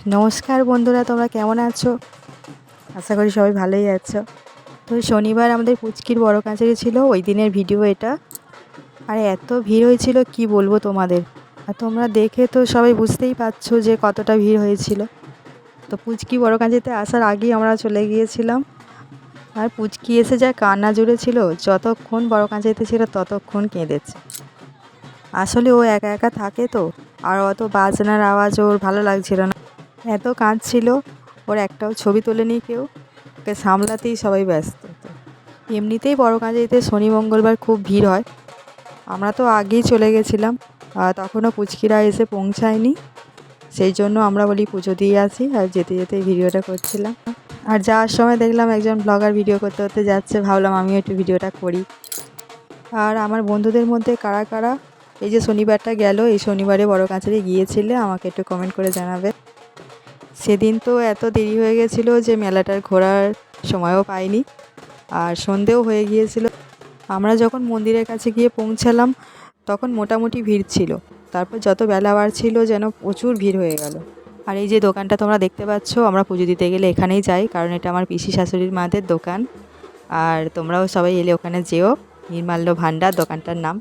নমস্কার বন্ধুরা, তোমরা কেমন আছো? আশা করি সবাই ভালোই আছো। তো শনিবার আমাদের পুচকির বড় কাছারি ছিল, ওই দিনের ভিডিও এটা। আর এত ভিড় হয়েছিল কি বলবো তোমাদের। আর তোমরা দেখে তো সবাই বুঝতেই পারছো যে কতটা ভিড় হয়েছিল। তো পুচকি বড় কাছারিতে আসার আগেই আমরা চলে গিয়েছিলাম। আর পুচকি এসে যা কান্না জুড়েছিল, যতক্ষণ বড় কাছারিতে ছিল ততক্ষণ কেঁদেছে। আসলে ও একা একা থাকে তো, আর অত বাজনার আওয়াজ ওর ভালো লাগছিল না, এত কাঁদছিল। ওর একটাও ছবি তোলেনি কেউ, ওকে সামলাতেই সবাই ব্যস্ত। তো এমনিতেই বড় কাছারিতে শনি মঙ্গলবার খুব ভিড় হয়। আমরা তো আগেই চলে গেছিলাম, তখনও পুচকিরা এসে পৌঁছায়নি। সেই জন্য আমরা বলি পুজো দিয়ে আসি, আর যেতে যেতে ভিডিওটা করছিলাম। আর যাওয়ার সময় দেখলাম একজন ব্লগার ভিডিও করতে করতে যাচ্ছে, ভাবলাম আমিও একটু ভিডিওটা করি। আর আমার বন্ধুদের মধ্যে কারা কারা এই যে শনিবারটা গেল, এই শনিবারে বড় কাছারি গিয়েছিলে আমাকে একটু কমেন্ট করে জানাবে। সেদিন তো এত দেরি হয়ে গেছিলো যে মেলাটার ঘোরার সময়ও পাইনি, আর সন্ধেও হয়ে গিয়েছিল। আমরা যখন মন্দিরের কাছে গিয়ে পৌঁছালাম তখন মোটামুটি ভিড় ছিল, তারপর যত বেলা বাড়ছিল যেন প্রচুর ভিড় হয়ে গেল। আর এই যে দোকানটা তোমরা দেখতে পাচ্ছ, আমরা পুজো দিতে গেলে এখানেই যাই, কারণ এটা আমার পিসি শাশুড়ির মাদের দোকান। আর তোমরাও সবাই এলে ওখানে যেও, নির্মাল্য ভাণ্ডার দোকানটার নাম।